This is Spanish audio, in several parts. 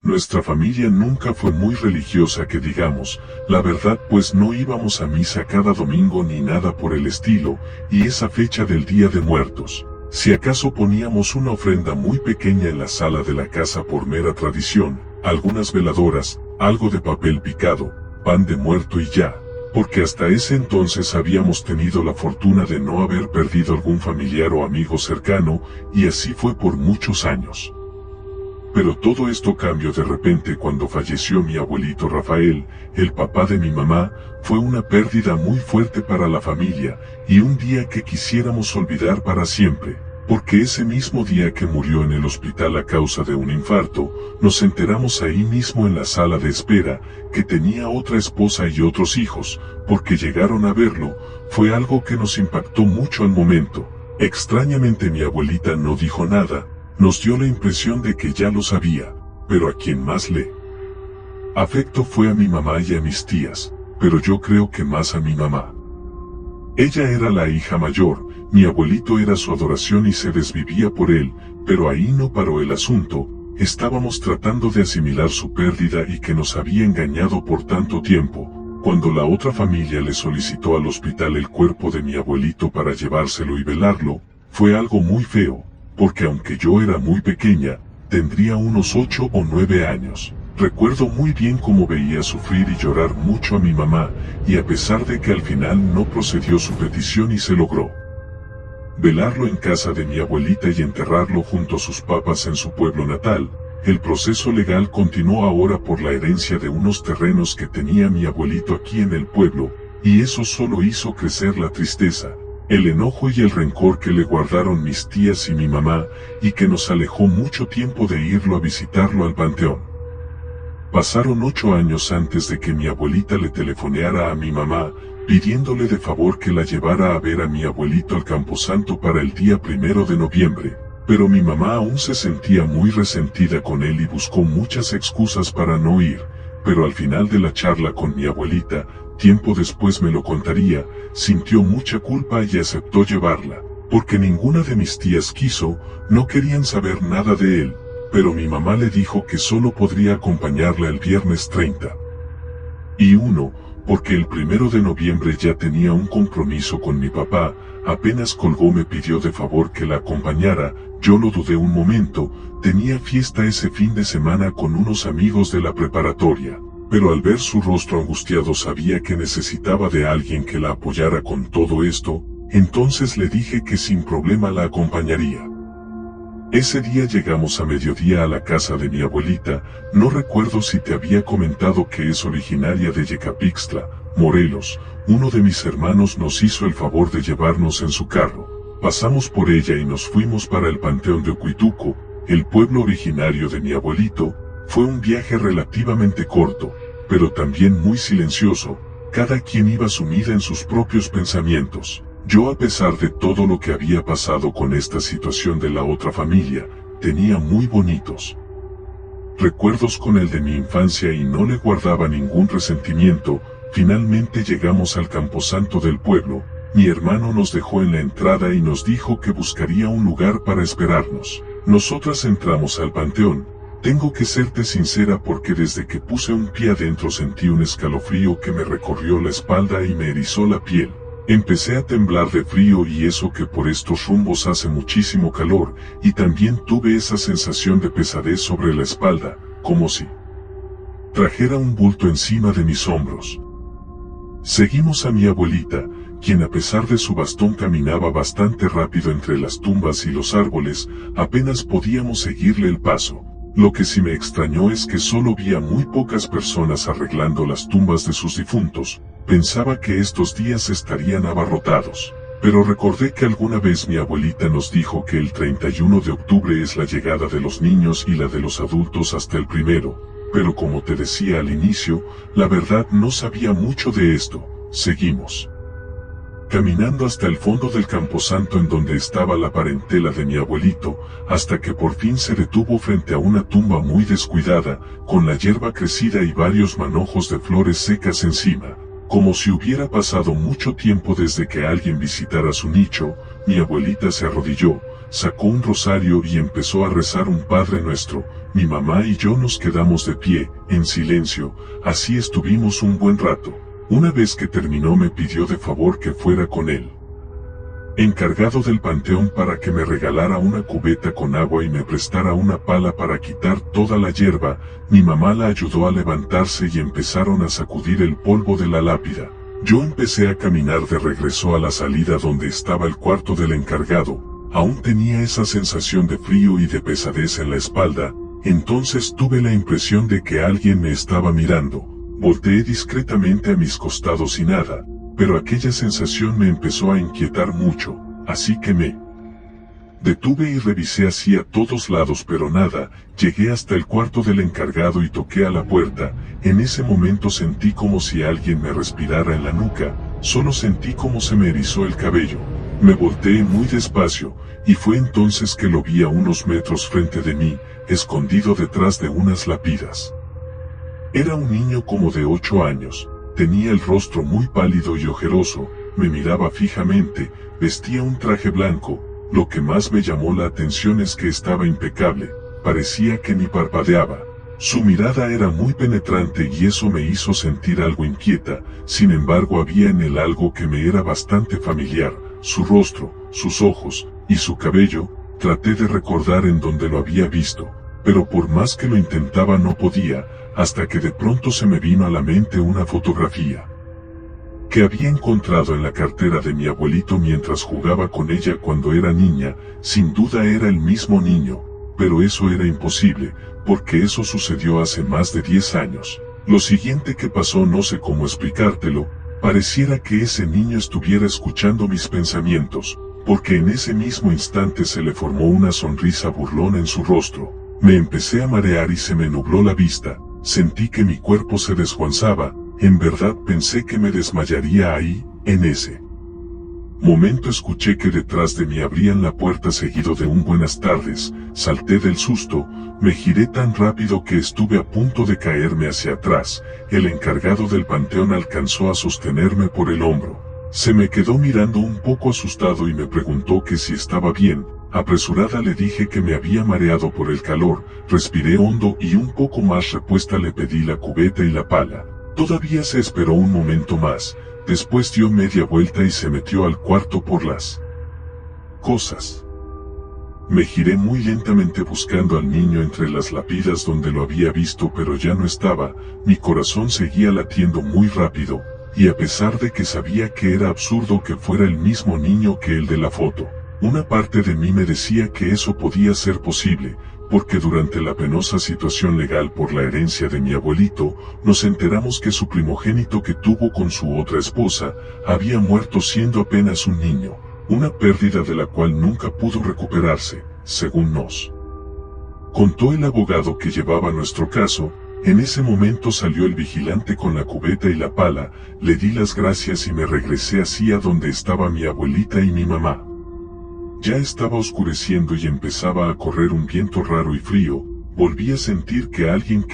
Nuestra familia nunca fue muy religiosa que digamos, la verdad, pues no íbamos a misa cada domingo ni nada por el estilo, y esa fecha del Día de Muertos, si acaso poníamos una ofrenda muy pequeña en la sala de la casa por mera tradición, algunas veladoras, algo de papel picado, pan de muerto y ya, porque hasta ese entonces habíamos tenido la fortuna de no haber perdido algún familiar o amigo cercano, y así fue por muchos años. Pero todo esto cambió de repente cuando falleció mi abuelito Rafael, el papá de mi mamá. Fue una pérdida muy fuerte para la familia, y un día que quisiéramos olvidar para siempre, porque ese mismo día que murió en el hospital a causa de un infarto, nos enteramos ahí mismo en la sala de espera, que tenía otra esposa y otros hijos, porque llegaron a verlo. Fue algo que nos impactó mucho al momento. Extrañamente mi abuelita no dijo nada. Nos dio la impresión de que ya lo sabía, pero a quien más le afectó fue a mi mamá y a mis tías, pero yo creo que más a mi mamá. Ella era la hija mayor, mi abuelito era su adoración y se desvivía por él, pero ahí no paró el asunto. Estábamos tratando de asimilar su pérdida y que nos había engañado por tanto tiempo, cuando la otra familia le solicitó al hospital el cuerpo de mi abuelito para llevárselo y velarlo. Fue algo muy feo, porque aunque yo era muy pequeña, tendría unos 8 o 9 años. Recuerdo muy bien cómo veía sufrir y llorar mucho a mi mamá, y a pesar de que al final no procedió su petición y se logró velarlo en casa de mi abuelita y enterrarlo junto a sus papás en su pueblo natal, el proceso legal continuó ahora por la herencia de unos terrenos que tenía mi abuelito aquí en el pueblo, y eso solo hizo crecer la tristeza, el enojo y el rencor que le guardaron mis tías y mi mamá, y que nos alejó mucho tiempo de irlo a visitarlo al panteón. Pasaron 8 años antes de que mi abuelita le telefoneara a mi mamá, pidiéndole de favor que la llevara a ver a mi abuelito al Camposanto para el día 1 de noviembre, pero mi mamá aún se sentía muy resentida con él y buscó muchas excusas para no ir, pero al final de la charla con mi abuelita, tiempo después me lo contaría, sintió mucha culpa y aceptó llevarla, porque ninguna de mis tías quiso, no querían saber nada de él, pero mi mamá le dijo que solo podría acompañarla el viernes 30. Y porque el 1 de noviembre ya tenía un compromiso con mi papá. Apenas colgó me pidió de favor que la acompañara. Yo lo dudé un momento, tenía fiesta ese fin de semana con unos amigos de la preparatoria, pero al ver su rostro angustiado sabía que necesitaba de alguien que la apoyara con todo esto, entonces le dije que sin problema la acompañaría. Ese día llegamos a mediodía a la casa de mi abuelita. No recuerdo si te había comentado que es originaria de Yecapixtla, Morelos. Uno de mis hermanos nos hizo el favor de llevarnos en su carro. Pasamos por ella y nos fuimos para el panteón de Ocuituco, el pueblo originario de mi abuelito. Fue un viaje relativamente corto, pero también muy silencioso. Cada quien iba sumida en sus propios pensamientos. Yo, a pesar de todo lo que había pasado con esta situación de la otra familia, tenía muy bonitos recuerdos con el de mi infancia y no le guardaba ningún resentimiento. Finalmente llegamos al camposanto del pueblo. Mi hermano nos dejó en la entrada y nos dijo que buscaría un lugar para esperarnos. Nosotras entramos al panteón. Tengo que serte sincera porque desde que puse un pie adentro sentí un escalofrío que me recorrió la espalda y me erizó la piel. Empecé a temblar de frío, y eso que por estos rumbos hace muchísimo calor, y también tuve esa sensación de pesadez sobre la espalda, como si trajera un bulto encima de mis hombros. Seguimos a mi abuelita, quien a pesar de su bastón caminaba bastante rápido entre las tumbas y los árboles. Apenas podíamos seguirle el paso. Lo que sí me extrañó es que solo vi a muy pocas personas arreglando las tumbas de sus difuntos. Pensaba que estos días estarían abarrotados, pero recordé que alguna vez mi abuelita nos dijo que el 31 de octubre es la llegada de los niños y la de los adultos hasta el 1, pero como te decía al inicio, la verdad no sabía mucho de esto. Seguimos caminando hasta el fondo del camposanto en donde estaba la parentela de mi abuelito, hasta que por fin se detuvo frente a una tumba muy descuidada, con la hierba crecida y varios manojos de flores secas encima. Como si hubiera pasado mucho tiempo desde que alguien visitara su nicho. Mi abuelita se arrodilló, sacó un rosario y empezó a rezar un Padre Nuestro. Mi mamá y yo nos quedamos de pie, en silencio, así estuvimos un buen rato. Una vez que terminó me pidió de favor que fuera con él, encargado del panteón, para que me regalara una cubeta con agua y me prestara una pala para quitar toda la hierba. Mi mamá la ayudó a levantarse y empezaron a sacudir el polvo de la lápida. Yo empecé a caminar de regreso a la salida donde estaba el cuarto del encargado. Aún tenía esa sensación de frío y de pesadez en la espalda. Entonces tuve la impresión de que alguien me estaba mirando. Volteé discretamente a mis costados y nada, pero aquella sensación me empezó a inquietar mucho, así que me detuve y revisé hacia todos lados, pero nada. Llegué hasta el cuarto del encargado y toqué a la puerta. En ese momento sentí como si alguien me respirara en la nuca, solo sentí como se me erizó el cabello. Me volteé muy despacio, y fue entonces que lo vi a unos metros frente de mí, escondido detrás de unas lápidas. Era un niño como de 8 años, tenía el rostro muy pálido y ojeroso, me miraba fijamente, vestía un traje blanco. Lo que más me llamó la atención es que estaba impecable, parecía que ni parpadeaba. Su mirada era muy penetrante y eso me hizo sentir algo inquieta. Sin embargo, había en él algo que me era bastante familiar, su rostro, sus ojos, y su cabello. Traté de recordar en dónde lo había visto, pero por más que lo intentaba no podía, hasta que de pronto se me vino a la mente una fotografía que había encontrado en la cartera de mi abuelito mientras jugaba con ella cuando era niña. Sin duda era el mismo niño, pero eso era imposible, porque eso sucedió hace más de 10 años. Lo siguiente que pasó no sé cómo explicártelo, pareciera que ese niño estuviera escuchando mis pensamientos, porque en ese mismo instante se le formó una sonrisa burlona en su rostro. Me empecé a marear y se me nubló la vista, sentí que mi cuerpo se desguanzaba. En verdad pensé que me desmayaría ahí. En ese momento escuché que detrás de mí abrían la puerta seguido de un buenas tardes. Salté del susto, me giré tan rápido que estuve a punto de caerme hacia atrás. El encargado del panteón alcanzó a sostenerme por el hombro. Se me quedó mirando un poco asustado y me preguntó que si estaba bien. Apresurada le dije que me había mareado por el calor. Respiré hondo y un poco más repuesta le pedí la cubeta y la pala. Todavía se esperó un momento más, después dio media vuelta y se metió al cuarto por las cosas. Me giré muy lentamente buscando al niño entre las lápidas donde lo había visto, pero ya no estaba. Mi corazón seguía latiendo muy rápido, y a pesar de que sabía que era absurdo que fuera el mismo niño que el de la foto, una parte de mí me decía que eso podía ser posible, porque durante la penosa situación legal por la herencia de mi abuelito, nos enteramos que su primogénito que tuvo con su otra esposa, había muerto siendo apenas un niño, una pérdida de la cual nunca pudo recuperarse, según nos contó el abogado que llevaba nuestro caso. En ese momento salió el vigilante con la cubeta y la pala, le di las gracias y me regresé hacia donde estaba mi abuelita y mi mamá. Ya estaba oscureciendo y empezaba a correr un viento raro y frío. Volví a sentir que alguien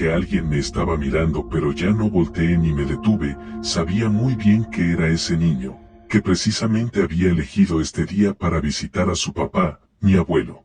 me estaba mirando, pero ya no volteé ni me detuve. Sabía muy bien que era ese niño, que precisamente había elegido este día para visitar a su papá, mi abuelo.